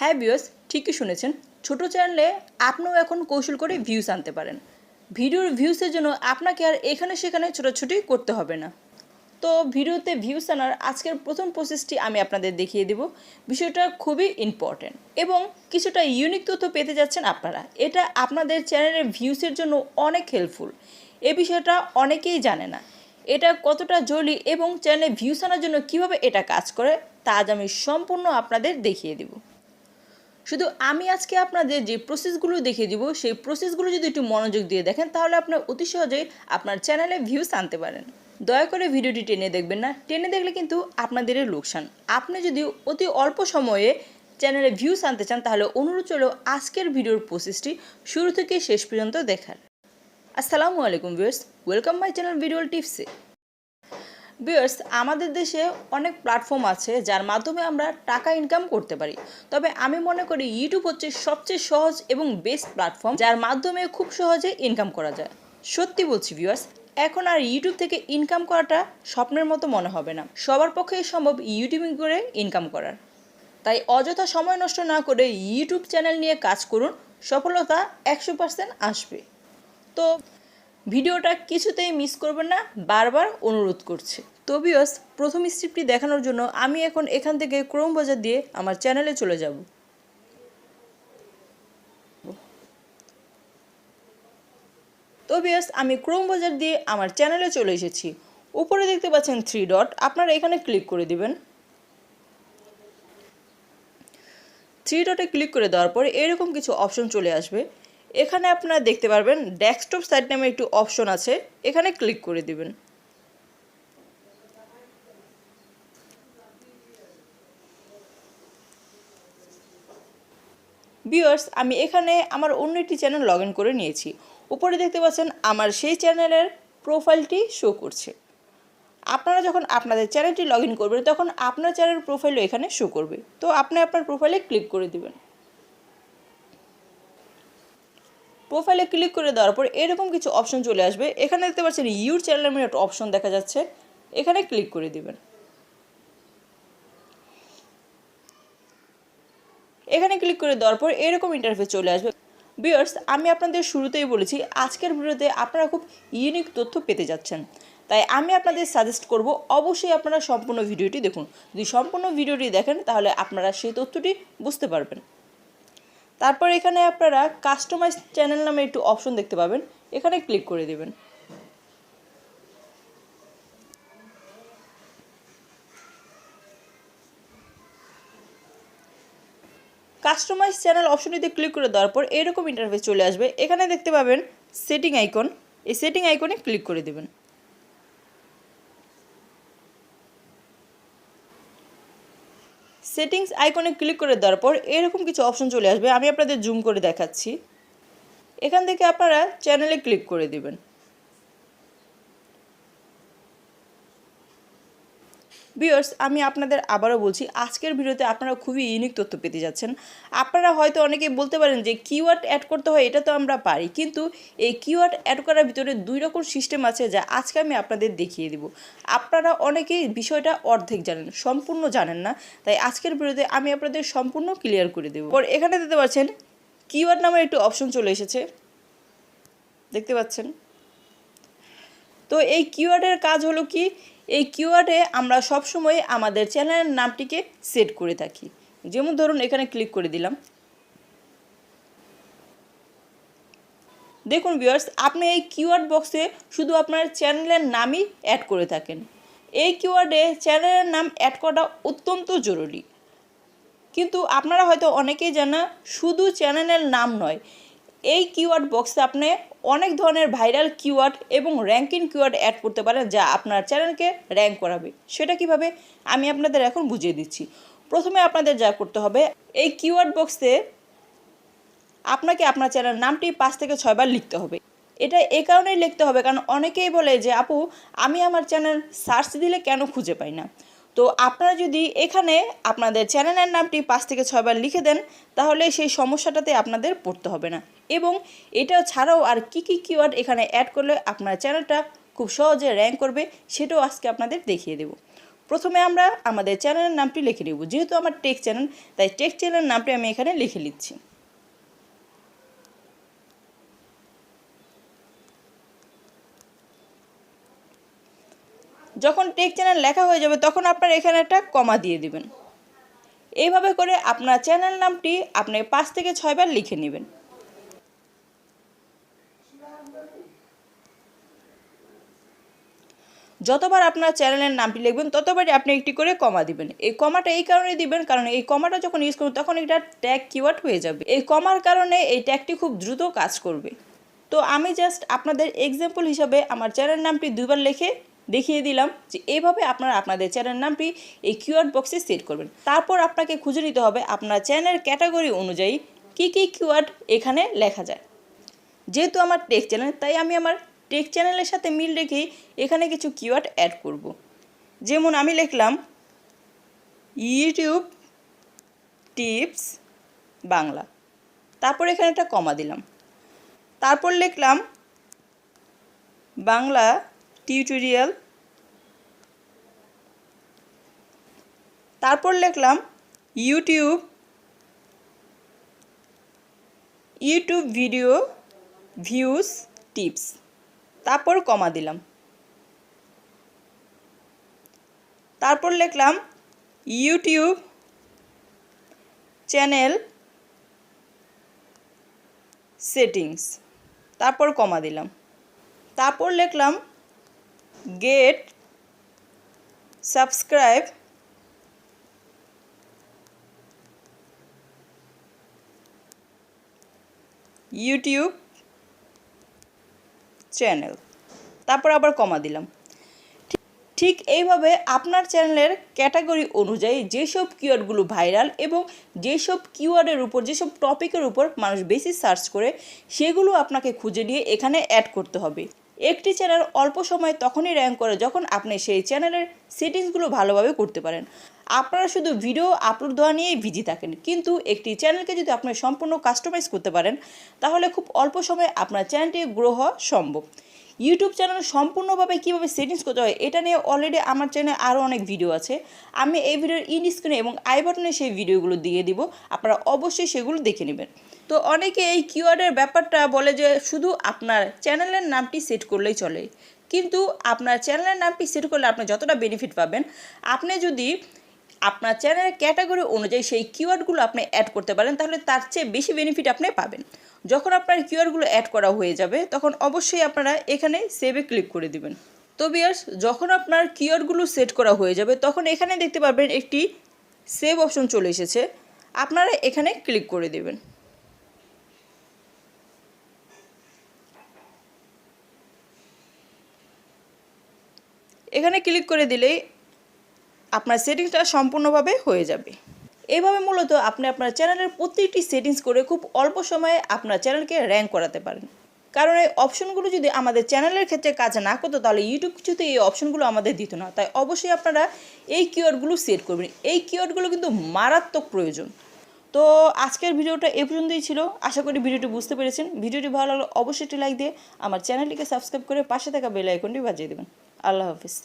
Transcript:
হ্যাঁ ভিউয়ার্স, ঠিকই শুনেছেন। ছোট চ্যানেলে আপনিও এখন কৌশল করে ভিউজ আনতে পারেন। ভিডিওর ভিউজের জন্য আপনাকে আর এখানে সেখানে ছোটাছুটি করতে হবে না। তো ভিডিওতে ভিউজ আনার আজকের প্রথম প্রসেসটি আমি আপনাদের দেখিয়ে দেব। বিষয়টা খুবই ইম্পর্ট্যান্ট এবং কিছুটা ইউনিক তথ্য পেতে যাচ্ছেন আপনারা। এটা আপনাদের চ্যানেলের ভিউজের জন্য অনেক হেল্পফুল। এই বিষয়টা অনেকেই জানে না। এটা কতটা জরুরি এবং চ্যানেলে ভিউজ আনার জন্য কীভাবে এটা কাজ করে তা আজ আমি সম্পূর্ণ আপনাদের দেখিয়ে দেব। শুধু আমি আজকে আপনাদের যে প্রসেসগুলো দেখিয়ে দিব সেই প্রসেসগুলো যদি একটু মনোযোগ দিয়ে দেখেন তাহলে আপনার অতি সহজেই আপনার চ্যানেলে ভিউজ আনতে পারেন। দয়া করে ভিডিওটি টেনে দেখবেন না, টেনে দেখলে কিন্তু আপনাদেরই লোকসান। আপনি যদি অতি অল্প সময়ে চ্যানেলে ভিউজ আনতে চান তাহলে অনুরোধ চলো আজকের ভিডিওর প্রসেসটি শুরু থেকে শেষ পর্যন্ত দেখার। আসসালামু আলাইকুম viewers, welcome my channel video টিপসে। ভিউয়ার্স, আমাদের দেশে অনেক প্ল্যাটফর্ম আছে যার মাধ্যমে আমরা টাকা ইনকাম করতে পারি। তবে আমি মনে করি ইউটিউব হচ্ছে সবচেয়ে সহজ এবং বেস্ট প্ল্যাটফর্ম যার মাধ্যমে খুব সহজে ইনকাম করা যায়। সত্যি বলছি ভিউয়ার্স, এখন আর ইউটিউব থেকে ইনকাম করাটা স্বপ্নের মতো মনে হবে না। সবার পক্ষেই সম্ভব ইউটিউবিং করে ইনকাম করার। তাই অযথা সময় নষ্ট না করে ইউটিউব চ্যানেল নিয়ে কাজ করুন, সফলতা 100% আসবে। তো ভিডিওটা কিছুতেই মিস করবেন না, বারবার অনুরোধ করছে। তো ভিউয়ার্স, প্রথম স্টেপটি দেখানোর জন্য আমি এখন এখান থেকে ক্রোম ব্রাউজার দিয়ে আমার চ্যানেলে চলে যাব। তো ভিউয়ার্স, আমি ক্রোম ব্রাউজার দিয়ে আমার চ্যানেলে চলে এসেছি। উপরে দেখতে পাচ্ছেন 3 ডট, আপনারা এখানে ক্লিক করে দিবেন। 3 ডটে ক্লিক করে দেওয়ার পরে এরকম কিছু অপশন চলে আসবে। এখানে আপনারা দেখতে পারবেন ডেস্কটপ সাইট নামে একটু অপশন আছে, এখানে ক্লিক করে দিবেন। ভিউয়ার্স, আমি এখানে আমার অন্য একটি চ্যানেল লগ ইন করে নিয়েছি। উপরে দেখতে পাচ্ছেন আমার সেই চ্যানেলের প্রোফাইলটি শো করছে। আপনারা যখন আপনাদের চ্যানেলটি লগ ইন করবেন তখন আপনার চ্যানেলের প্রোফাইলও এখানে শো করবে। তো আপনি আপনার প্রোফাইলে ক্লিক করে দিবেন। প্রোফাইলে ক্লিক করে দেওয়ার পর এরকম কিছু অপশন চলে আসবে। এখানে দেখতে পাচ্ছেন ইউর চ্যানেল নামে একটা অপশন দেখা যাচ্ছে, এখানে ক্লিক করে দিবেন। এখানে ক্লিক করে দেওয়ার পর এরকম ইন্টারফেস চলে আসবে। ভিউয়ার্স, আমি আপনাদের শুরুতেই বলেছি আজকের ভিডিওতে আপনারা খুব ইউনিক তথ্য পেতে যাচ্ছেন। তাই আমি আপনাদের সাজেস্ট করব অবশ্যই আপনারা সম্পূর্ণ ভিডিওটি দেখুন। যদি সম্পূর্ণ ভিডিওটি দেখেন তাহলে আপনারা সেই তথ্যটি বুঝতে পারবেন। তারপর এখানে আপনারা কাস্টমাইজ চ্যানেল নামে একটু অপশন দেখতে পাবেন, এখানে ক্লিক করে দেবেন। কাস্টমাইজ চ্যানেল অপশনটিতে ক্লিক করে দেওয়ার পর এরকম ইন্টারফেস চলে আসবে। এখানে দেখতে পাবেন সেটিং আইকন, এই সেটিং আইকনে ক্লিক করে দেবেন। সেটিংস আইকনে ক্লিক করে দেওয়ার পর এরকম কিছু অপশন চলে আসবে, আমি আপনাদের জুম করে দেখাচ্ছি। এখান থেকে আপনারা চ্যানেলে ক্লিক করে দিবেন। ভিউয়ার্স, আমি আপনাদের আবারও বলছি আজকের ভিডিওতে আপনারা খুবই ইউনিক তথ্য পেতে যাচ্ছেন। আপনারা হয়তো অনেকেই বলতে পারেন যে কিওয়ার্ড অ্যাড করতে হয়, এটা তো আমরা পারি, কিন্তু এই কিওয়ার্ড অ্যাড করার ভিতরে 2 রকম সিস্টেম আছে যা আজকে আমি আপনাদের দেখিয়ে দেব। আপনারা অনেকেই বিষয়টা অর্ধেক জানেন, সম্পূর্ণ জানেন না, তাই আজকের ভিডিওতে আমি আপনাদের সম্পূর্ণ ক্লিয়ার করে দেব। পর এখানে দেখতে পাচ্ছেন কিওয়ার্ড নামের একটু অপশন চলে এসেছে, দেখতে পাচ্ছেন। তো এই কিওয়ার্ডের কাজ হলো কি, এই কিওয়ার্ডে আমরা সবসময় আমাদের চ্যানেলের নামটিকে সেট করে থাকি। যেমন ধরুন এখানে ক্লিক করে দিলাম। দেখুন ভিউয়ার্স, আপনি এই কিওয়ার্ড বক্সে শুধু আপনার চ্যানেলের নামই অ্যাড করে থাকেন। এই কিওয়ার্ডে চ্যানেলের নাম অ্যাড করাটা অত্যন্ত জরুরি। কিন্তু আপনারা হয়তো অনেকেই জানা শুধু চ্যানেলের নাম নয়, এই কিওয়ার্ড বক্সে আপনি অনেক ধরনের ভাইরাল কিওয়ার্ড এবং র্যাঙ্কিং কিওয়ার্ড অ্যাড করতে পারেন যা আপনার চ্যানেলকে র্যাঙ্ক করাবে। সেটা কিভাবে আমি আপনাদের এখন বুঝিয়ে দিচ্ছি। প্রথমে আপনাদের যা করতে হবে, এই কিওয়ার্ড বক্সে আপনাকে আপনার চ্যানেলের নামটি 5 থেকে 6 বার লিখতে হবে। এটা এই কারণেই লিখতে হবে কারণ অনেকেই বলে যে আপু আমি আমার চ্যানেল সার্চ দিলে কেন খুঁজে পাই না। তো আপনারা যদি এখানে আপনাদের চ্যানেলের নামটি 5 থেকে 6 বার লিখে দেন তাহলে সেই সমস্যাটাতে আপনাদের পড়তে হবে না। এবং এটা ছাড়াও আর কি কিওয়ার্ড এখানে অ্যাড করলে আপনার চ্যানেলটা খুব সহজে র্যাঙ্ক করবে সেটাও আজকে আপনাদের দেখিয়ে দেব। প্রথমে আমরা আমাদের চ্যানেলের নামটি লিখে নেব। যেহেতু আমার টেক চ্যানেল, তাই টেক চ্যানেলের নামটি আমি এখানে লিখে নিচ্ছি। যখন টেক চ্যানেল লেখা হয়ে যাবে তখন আপনারা এখানে একটা কমা দিয়ে দিবেন। এইভাবে করে আপনার চ্যানেল নামটি আপনি 5 থেকে 6 বার লিখে নেবেন। যতবার আপনার চ্যানেলের নামটি লিখবেন ততবারই আপনি একটি করে কমা দিবেন। এই কমাটা এই কারণে দিবেন কারণ এই কমাটা যখন ইউজ করবেন তখন এটা ট্যাগ কিওয়ার্ড হয়ে যাবে। এই কমার কারণে এই ট্যাগটি খুব দ্রুত কাজ করবে। তো আমি জাস্ট আপনাদের এক্সাম্পল হিসাবে আমার চ্যানেল নামটি 2 বার লিখে দেখিয়ে দিলাম যে এইভাবে আপনারা আপনাদের চ্যানেল নামটি এই কিওয়ার্ড বক্সে সেট করবেন। তারপর আপনাকে খুঁজে নিতে হবে আপনার চ্যানেল ক্যাটাগরি অনুযায়ী কী কী কিওয়ার্ড এখানে লেখা যায়। যেহেতু আমার টেক চ্যানেল, তাই আমি আমার টেক চ্যানেলের সাথে মিল রেখেই এখানে কিছু কিওয়ার্ড অ্যাড করব। যেমন আমি লিখলাম ইউটিউব টিপস বাংলা, তারপর এখানে একটা কমা দিলাম। তারপর লিখলাম বাংলা টিউটোরিয়াল, তারপর লিখলাম ইউটিউব ভিডিও ভিউজ টিপস, তারপর কমা দিলাম। তারপর লিখলাম ইউটিউব চ্যানেল সেটিংস, তারপর কমা দিলাম। তারপর লিখলাম গেট সাবস্ক্রাইব ইউটিউব চ্যানেল, তারপর আবার কমা দিলাম। ঠিক এইভাবে আপনার চ্যানেলের ক্যাটাগরি অনুযায়ী যেসব কিওয়ার্ডগুলো ভাইরাল এবং যেসব কিওয়ার্ডের উপর, যেসব টপিকের উপর মানুষ বেশি সার্চ করে, সেগুলো আপনাকে খুঁজে নিয়ে এখানে অ্যাড করতে হবে। একটি চ্যানেল অল্প সময় তখনই র্যাঙ্ক করে যখন আপনি সেই চ্যানেলের সেটিংসগুলো ভালোভাবে করতে পারেন। আপনারা শুধু ভিডিও আপলোড দেওয়া নিয়েই বিজি থাকেন, কিন্তু একটি চ্যানেলকে যদি আপনি সম্পূর্ণ কাস্টমাইজ করতে পারেন তাহলে খুব অল্প সময়ে আপনার চ্যানেলটি গ্রো হওয়া সম্ভব। ইউটিউব চ্যানেল সম্পূর্ণভাবে কীভাবে সেটিংস করতে হয় এটা নিয়ে অলরেডি আমার চ্যানেলে আরও অনেক ভিডিও আছে। আমি এই ভিডিওর ইন স্ক্রিনে এবং আই বাটনে সেই ভিডিওগুলো দিয়ে দিব, আপনারা অবশ্যই সেগুলো দেখে নেবেন। তো অনেকে এই কিওয়ার্ডের ব্যাপারটা বলে যে শুধু আপনার চ্যানেলের নামটি সেট করলেই চলে, কিন্তু আপনার চ্যানেলের নামটি সেট করলে আপনি যতটা বেনিফিট পাবেন, আপনি যদি আপনার চ্যানেলের ক্যাটাগরি অনুযায়ী সেই কিওয়ার্ডগুলো আপনি অ্যাড করতে পারেন তাহলে তার চেয়ে বেশি বেনিফিট আপনি পাবেন। যখন আপনার কিওয়ার্ডগুলো অ্যাড করা হয়ে যাবে তখন অবশ্যই আপনারা এখানে সেভে ক্লিক করে দিবেন। তো ভিউয়ার্স, যখন আপনার কিওয়ার্ডগুলো সেট করা হয়ে যাবে তখন এখানে দেখতে পারবেন একটি সেভ অপশন চলে এসেছে, আপনারা এখানে ক্লিক করে দেবেন। এখানে ক্লিক করে দিলেই আপনার সেটিংসটা সম্পূর্ণভাবে হয়ে যাবে। এইভাবে মূলত আপনি আপনার চ্যানেলের প্রত্যেকটি সেটিংস করে খুব অল্প সময়ে আপনার চ্যানেলকে র্যাঙ্ক করাতে পারেন। কারণ এই অপশনগুলো যদি আমাদের চ্যানেলের ক্ষেত্রে কাজ না করতো তাহলে ইউটিউব কিছুতে এই অপশনগুলো আমাদের দিত না। তাই অবশ্যই আপনারা এই কিওয়ার্ডগুলো সেট করবেন। এই কিওয়ার্ডগুলো কিন্তু মারাত্মক প্রয়োজন। তো আজকের ভিডিওটা এ পর্যন্তই ছিল। আশা করি ভিডিওটি বুঝতে পেরেছেন। ভিডিওটি ভালো লাগলে অবশ্যই একটি লাইক দিয়ে আমার চ্যানেলটিকে সাবস্ক্রাইব করে পাশে থাকা বেল আইকনটি বাজিয়ে দেবেন। আল্লাহ হাফিজ।